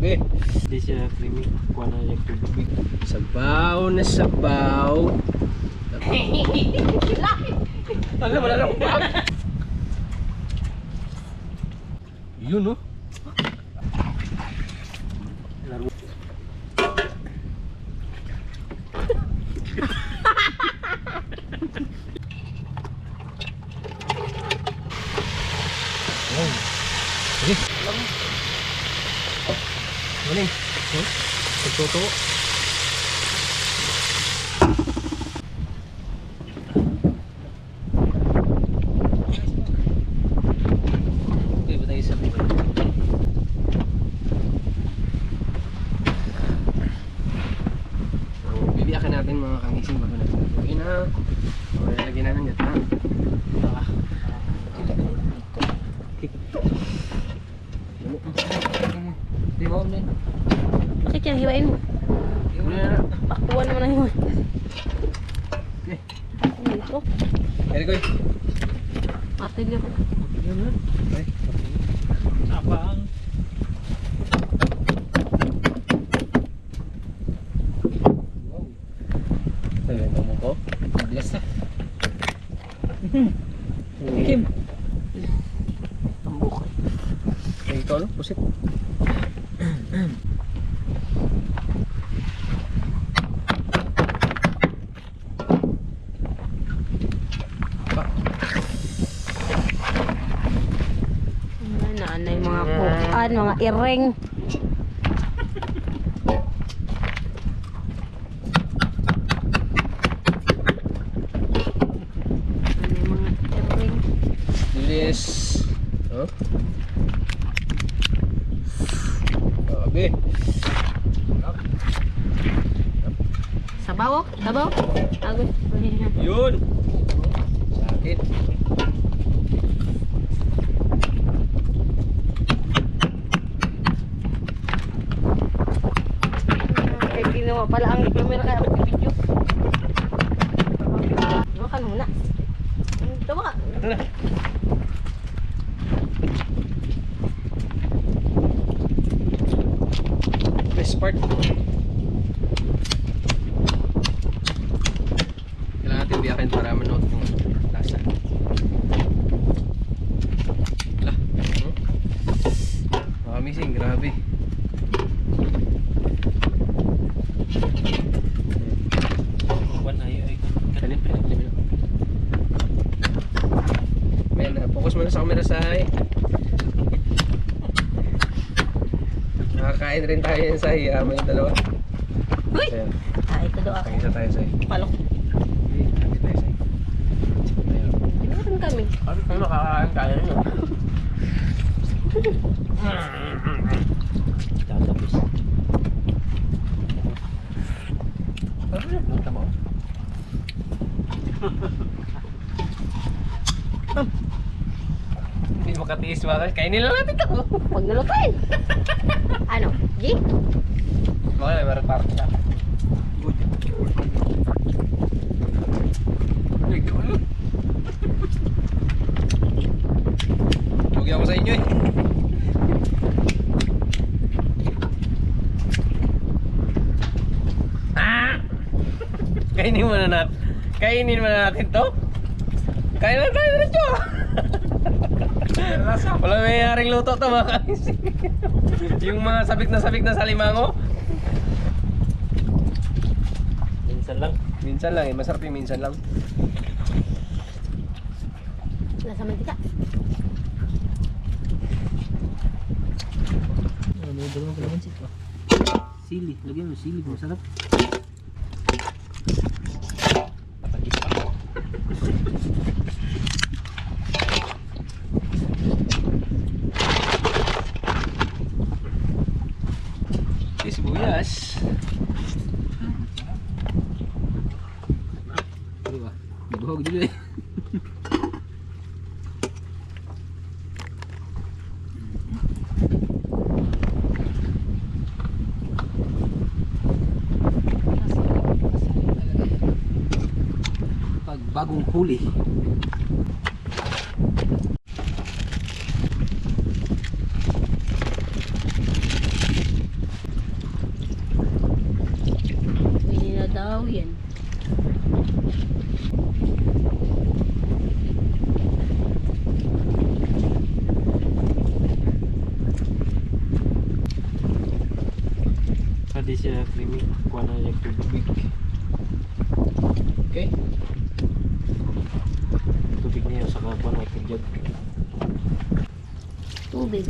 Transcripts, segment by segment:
Grabe. Hindi siya creamy. Kuha na yung tubig. Sabaw na sabaw. Alam mo na lang. Yun, no? Sige. Galing. Pagtoto. Okay, ba tayo sa buhay? Bibiyakan natin mga kamising bago natin lutuin na. Lagyan natin gata. Bakit yan? Hiwain mo. Pakuan mo na yun. Okay. Ano ito? Kaya ko. Atin yan. Okay. Abang. Wow. Sabi mo ko. Bless na. Kim. Tambok. Ay, ito ano? Pusit. Ano yung mga puan, mga iring. Ano yung mga iring? Bilis. Oh. Grabe. Sabaw oh? Sabaw? Agos. Yun. Sakit. Kaya ginawa pala ang camera kaya ako video. Makan muna. Ito ba? Best part. Kailangan natin biyakin para manood yung lasa. Lah. Amazing, grabe. Kuha na yun. Kanin. Men, focus mo na sa camera say. Nakakain rin tayo yan say. May dalawa. Uy! Ayan. Ito daw ako. Pag-isa tayo say. Palok. Hindi tayo say. Ayan. Meron kami. Ano kung makakain tayo yun? Tatapos. Ano yun? Punta mo. Hindi makatiis mga. Kainin lang natin ito. Huwag nalupain. Ano? G? Mga meron parang siya. Huwag ako sa inyo eh. Kainin muna natin. Kainin muna natin to. Kain lang tayo diretso. Wala mayayari luto to mga kamising. Yung mga sabik na sa limango. Minsan lang. Minsan lang eh, masarap yung minsan lang. Lasa mantika. May dalawang kalamansi pa. Sili. Lagyan mo sili. Masarap. Patagis pa. Sibuyas. Diba? Buhog dulu eh. Pag bagong huli. di siya creamy. Kuha na yung tubig. Okay. Tubig niya sa kuha na ikajag. Tubig.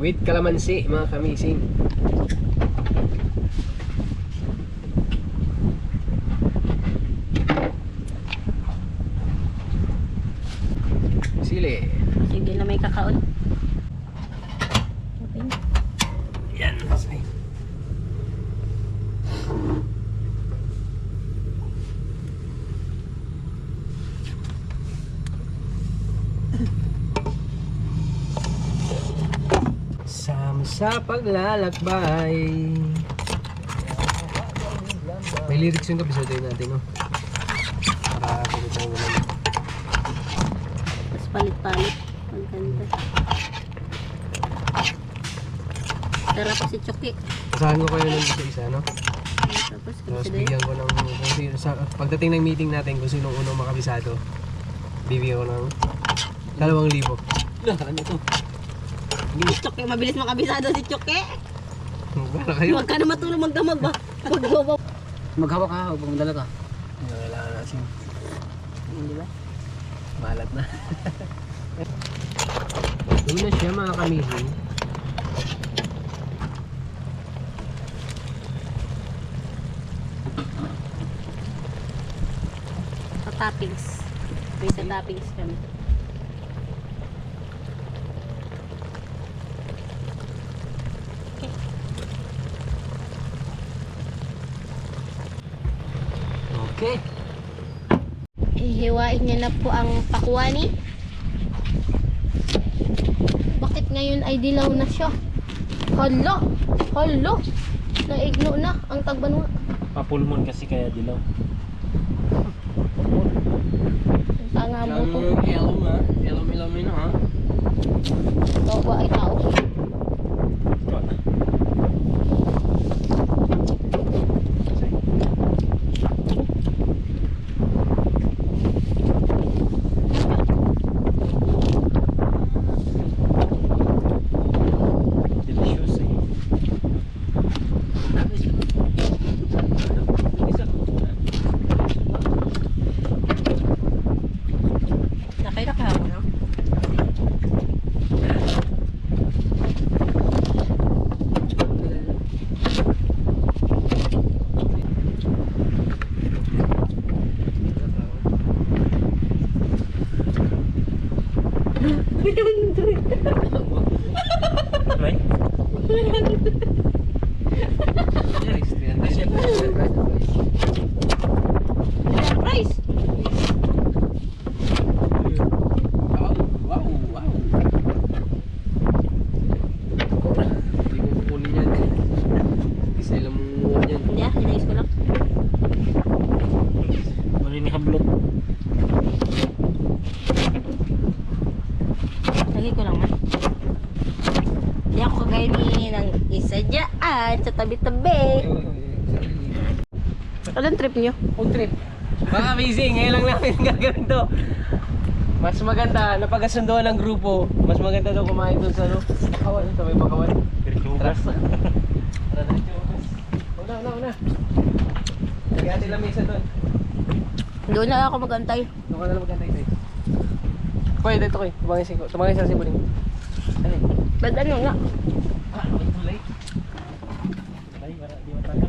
With kalamansi, mga kamising. Sili. Sige na may kakaon. Okay. Yan. Sama sa paglalakbay. May lyrics yung episode natin, no? Para kumita mo lang. Tapos palit-palit. Ang ganda. Sarap si Chucky. Asahan ko kayo ng isa-isa, no? Tapos Tapos kasi bigyan ko ng kung sino, pagdating ng meeting natin kung sino unang makabisado, bibigyan ko ng 2,000. Ano to? si Chucky. Mabilis makabisado si Chucky. Para kayo. Huwag ka na matulog magdamag ba? Magbabaw. Maghawak ka, huwag magdala ka. Kailangan natin. Hindi ba? Malat na. Yun na siya, mga kamising. Sa toppings. May sa toppings kami. Okay. Hihiwain niya na po ang pakuani. Bakit ngayon ay dilaw na siya? Hala! Hala! Naigno na ang tagbanwa. Papulmon kasi kaya dilaw. Ang tanga mo to. Elom ha. Elom yun ha. Bawa ay tao. Delicious eh. Nakita ka mo, no? Right? Price! Wow, wow, wow. Hindi ko kukunin yan. Isa lang mong yan. Hindi ah, hinayos ko lang. Maninihablot. Lagi ko lang man. Hindi ako kagaya ni ng isa dyan sa tabi-tabi. Anong trip nyo? Food trip. Mga amazing, ngayon lang namin gagawin to. Mas maganda, napagasunduan ng grupo. Mas maganda daw kumain doon sa ano, Bakawan, sa may Bakawan. Virtugas. Tara na, Chocos. Una. Lagyan nila mesa doon. Doon na ako mag-antay. Doon ka na lang magantay sa'yo. Koy, dito koy. Tumangin sa sibuling. Ay, Ba't ano nga? tulay. Ay, para di matagal.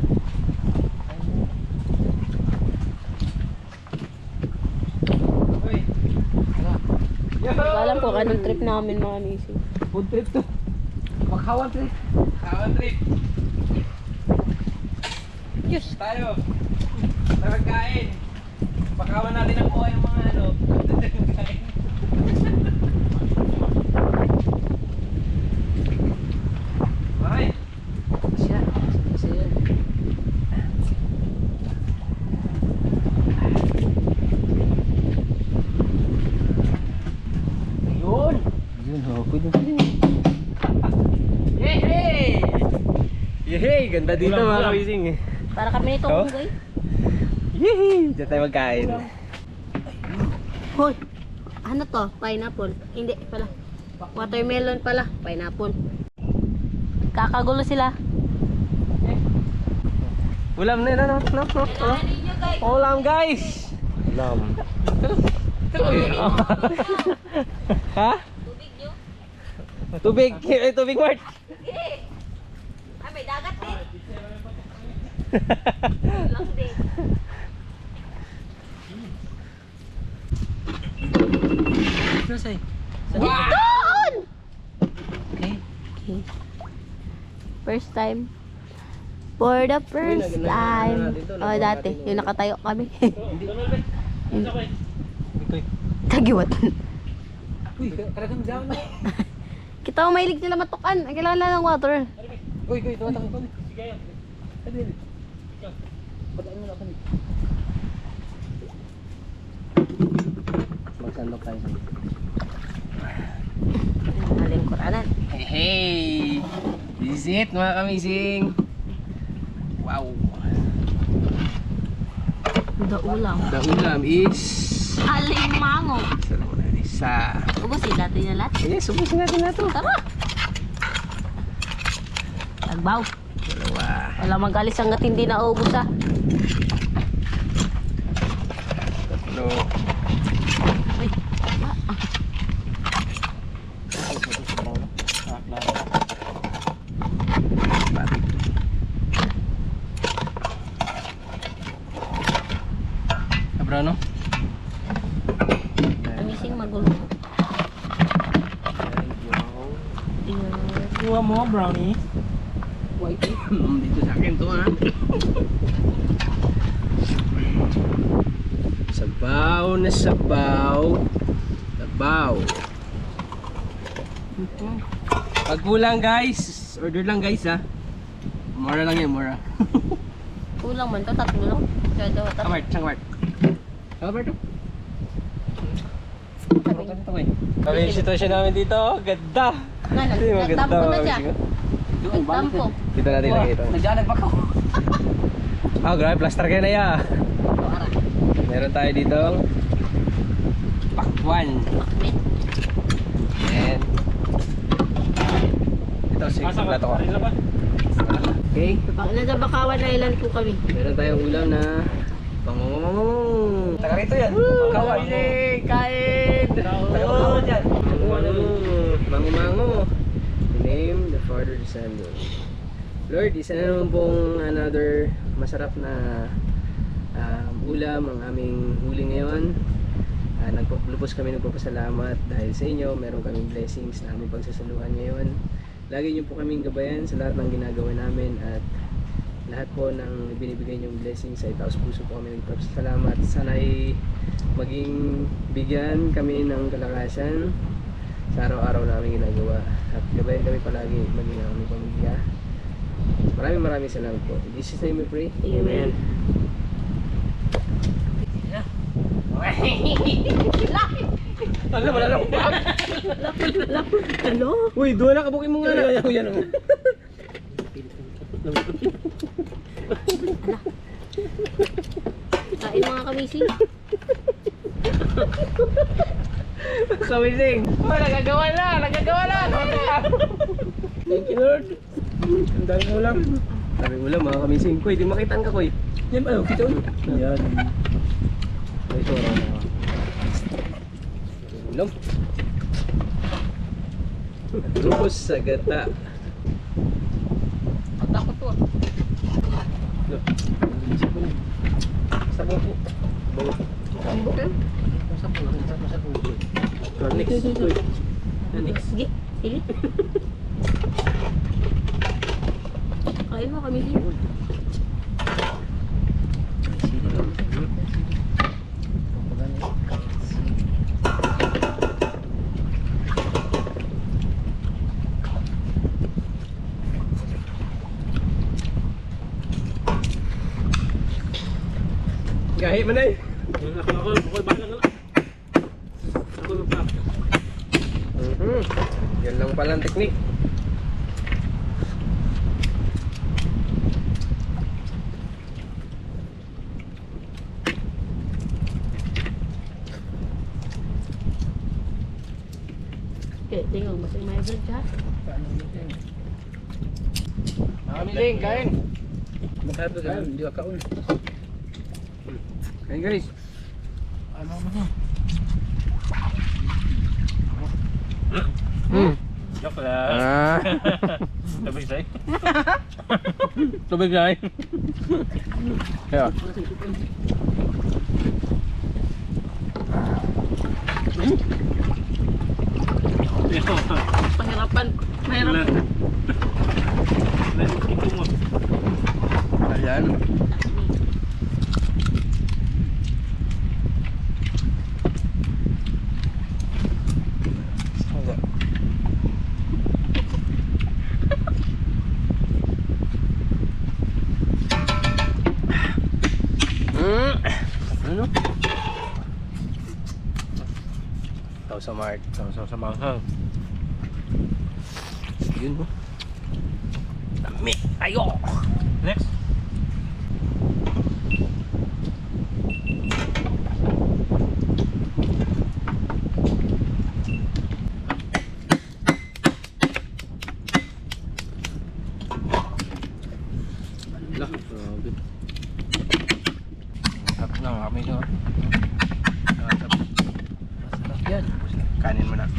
Koy. Alam ko anong trip namin mga nising. Food trip to. Bakawan trip. Bakawan trip. Diyos! Tayo. Nagkain. Bakawan natin ang buhay yung mga ano. Nagkain. Bye. Siya. Siya. Ayun. Yun, ako yun. Hey, hey! Yehey! Ganda dito Ulam, mga ulam. kamising. Para kami nito, Oh? guys. Yehey! Diyan tayo magkain. Hoy, ano to? Pineapple. Hindi pala. Watermelon pala. Pineapple. Kakagulo sila. Ulam na yun, no? Ulam guys! Ulam. Ha? Tubig nyo? Tubig Mart? Ay, may dagat din. Lang din. Nasay? Doon! Okay. Okay. First time. For the first time. Oh, dati. Yung nakatayo kami. Kagiwat. Uy, karagang down na. Kita mo mahilig sila matukan. Ang kailangan lang ng water. Uy, tumatang ko. Sige yan. Dali. Padaan mo na ako. Magsandok tayo. Nalingkuranan. Hey, hey! This is it mga kamising. Wow! The ulam. The ulam is... Alimango. Salamat na isa. Ubusin natin na lahat. Yes, ubusin natin na to. Tara. Tagbaw. Dalawa. Wala magalis ang hindi na ubus ah. Tatlo. Uy. Abrano? Amising magulo. Kuha mo, brownie. Dito sa akin to ha. Sabaw na sabaw. Sabaw. Pag kulang guys, order lang guys ha. Mura lang yan, mura. Kulang man to, tatlo lang. Kaya daw tatlo. Kamart, kamart. Kamart to. Kami yung sitwasyon namin dito, ganda. Nagtampo na siya. Nagtampo. Dito natin lagi ito. Nagjanag pa ko. Ah, grabe, plaster kayo na ya. Meron tayo dito pakwan. And ito si plato ko. Okay. Nasa Bakawan Island po kami. Meron tayong ulam na pangmamamamamam. Taga rito yan. Kawain kain. Taga dyan. Mango-mango. The name, the Father, the Son, the Holy. Lord, isa na naman pong another masarap na ulam ang aming huli ngayon. Lubos kami nagpapasalamat dahil sa inyo, meron kaming blessings na aming pagsasaluhan ngayon. Lagi niyo po kaming gabayan sa lahat ng ginagawa namin at lahat po ng binibigay niyong blessings ay taos puso po kami nagpapasalamat. Sana ay maging bigyan kami ng kalakasan sa araw-araw namin ginagawa at gabayan kami palagi maging ang aming pamilya. Maraming salamat po. In Jesus' name we pray. Amen. Ano, wala lang pa. Hello? Uy, doon na kabukin mo nga na. Yan. Kain mga kamising. Kamising. Oh, nagagawa na. Thank you, Lord. Ang daming ulam. Sabi ulam mga kamising. Kuy, di makitaan ka kuy. Yan, ayaw, kita ulit. Yan. Ito ulam. Lubos sa gata. Takot po. Sabong po. Ambok yan. Next. Next. Sige, sige. Kain mo kamising. Kahit man eh. Yan lang palang teknik. Kamiling, kain. Masyado ka, hindi ka kaon. Kain guys. Ano? Joke lang. Ah. Tubig say. Tubig say. Kaya. Pahirapan. Mahirap. Ayan. Ano? Ito sa Mart. Sa manghang. Yun mo. Dami. Ayo! Next. Lah, grabe. Sarap na kami ito. Masarap yan. Kanin mo na.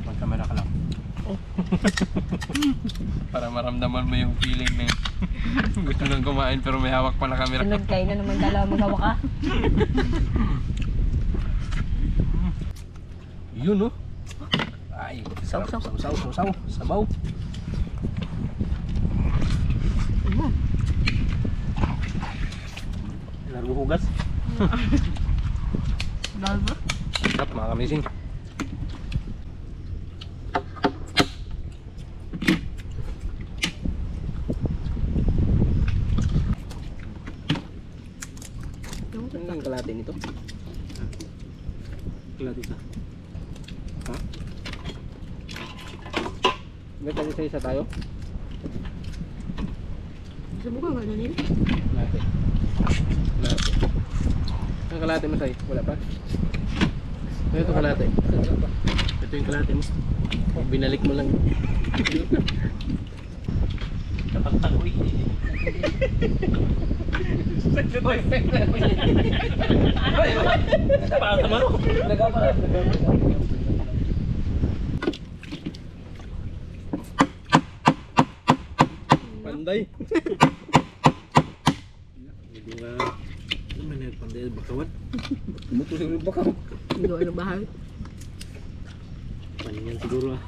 Mag-camera ka lang. Para maramdaman mo yung feeling na gusto nang kumain pero may hawak pa na camera. Sunod kayo na naman dalawa magawa ka. Yun no? Ay, Saw, saw. Sabaw. Largo hugas. Dalba. Sarap mga kamising. Ano lang kalate nito? Kalati ka. Ha? May isa tayo? Subukan ka na nila. Kalate. Ang kalate mo sa'yo? Wala pa? Ito kalate. Ito yung kalate mo. Binalik mo lang. Kapag-tagoy. Parang naman ako. Panday. Hindi nga. Ano man yung panday bakawan? Mutusin mo bakaw. Hindi ko alam bahal. Paningan siguro ah.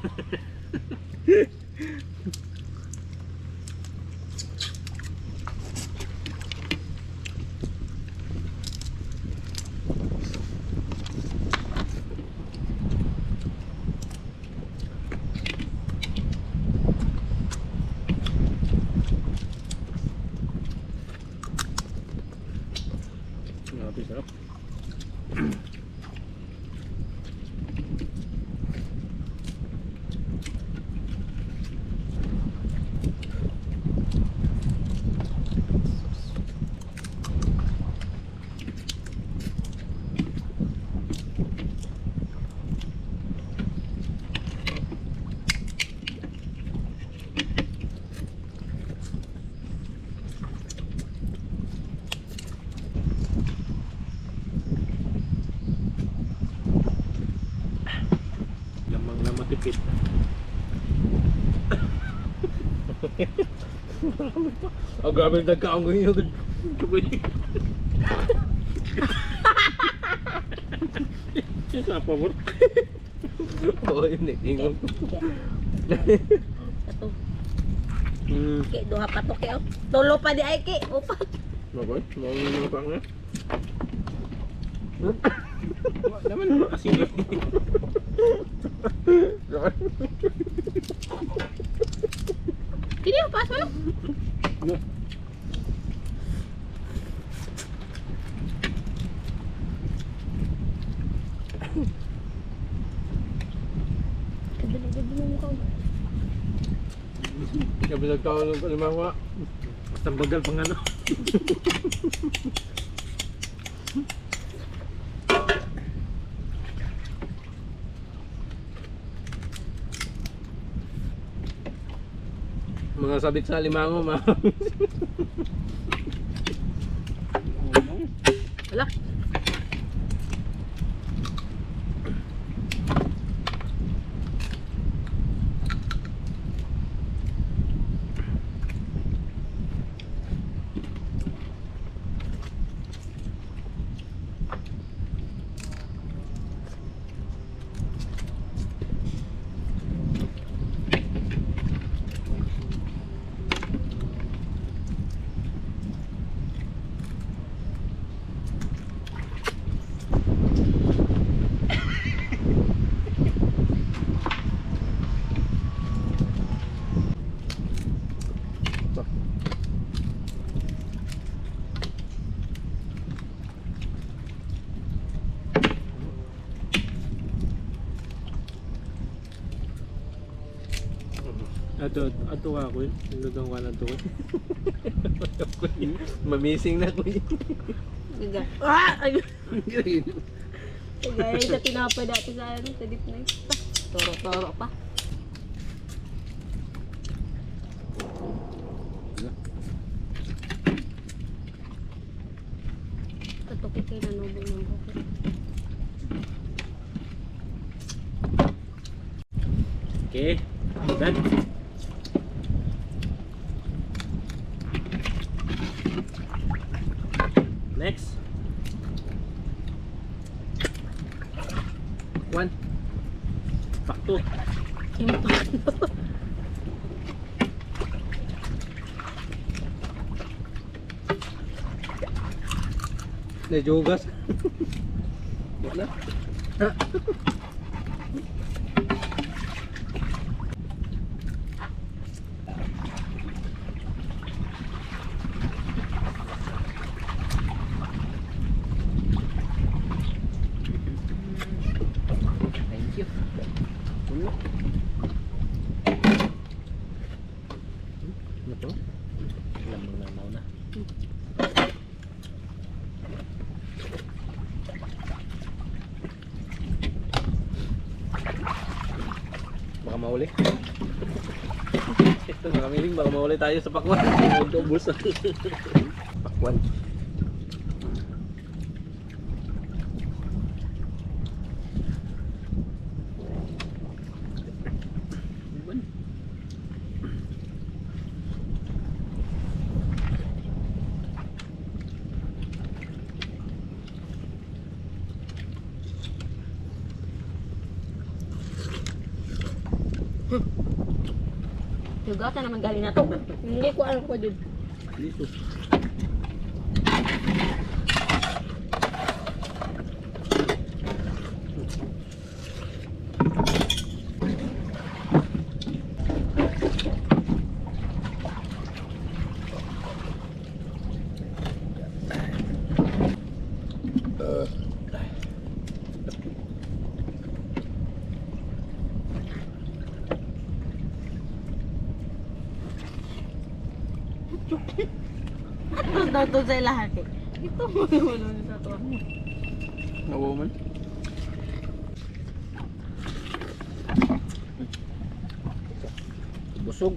Grabe sarap. Lamang na matipid. Grabe yung dagkaong ganyan. Sa pabor. Oo, yun eh. Tingog. Ito. Ki, duha pa to ki. Tulo pa di ay ki. Upat. Nakoy? Mga pa nga. Naman asin. Kini ang pas mo. Kadali mo mukha. Kami nagtaon ng palimawa. Basta bagal pang ano. Mga sabit sa limango, ma. Wala. Ato ka ako yun. Nagdodong ka lang to ko. Mamising na ko yun. Giga. Ah! Ay! Gaya sa tinapay dati sa ano, sa deep night. Toro-toro pa. Katukit kayo na nobo ng bukit. Okay. Done. Next. One. Pakto. Najogas. Wala. Thank you. Ano to? Alam mo na mauna. Baka mahuli. Ito mga kamiling, baka mahuli tayo sa pakwan. Ubus. Pakwan. Yugatan naman galing na to. Hindi ko alam ko dun. Dito. Atras daw to sa lahat eh. Ito mo naman sa to. Nawaman. Busog.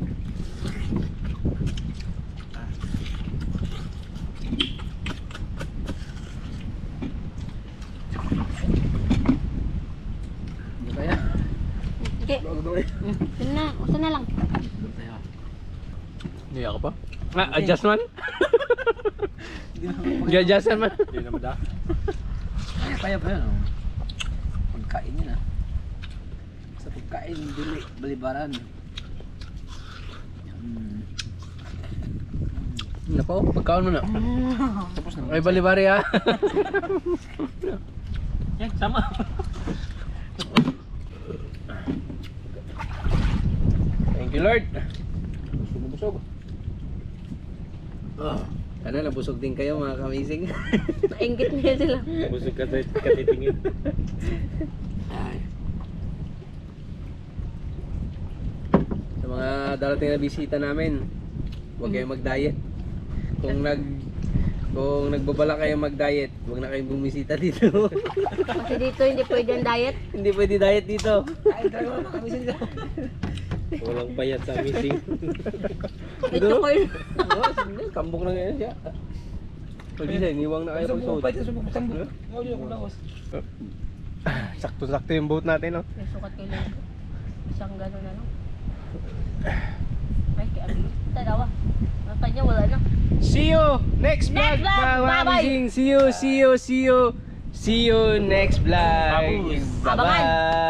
Hindi kaya. Okay. Ito na. Usa na lang. Hindi ako pa. Ah, adjustment? Adjustment man? Hindi naman da. Kaya pa yun. Oh. Pagkain yun ah. Sa pagkain, balibaran. Nako, pagkaon mo na. Tapos na. Ay, balibari ah. Yan, sama. Thank you, Lord. Busog. Ano, nabusog din kayo mga kamising. Painggit niya sila. Busog ka sa katitingin. Ay. Sa mga darating na bisita namin, huwag kayong mag-diet. Kung nagbabala kayo mag-diet, huwag na kayong bumisita dito. Kasi dito hindi pwede ang diet. Hindi pwede diet dito. Ay, dalawa na kami sila. Walang payat sa missing. Ito ko yun. Kambok na ngayon siya. Pwede siya, iniwang na kayo pag-suot. Pwede sa sambok. Ngayon yun ako lawas. Sakto-sakto yung boat natin, no? Yung sukat ko lang. Isang gano'n ano. Ay, kaya dalawa. Ang kanya wala na. See you next vlog, Next vlog! mga Bye-bye! amazing. See you next vlog. Abangan! Bye-bye.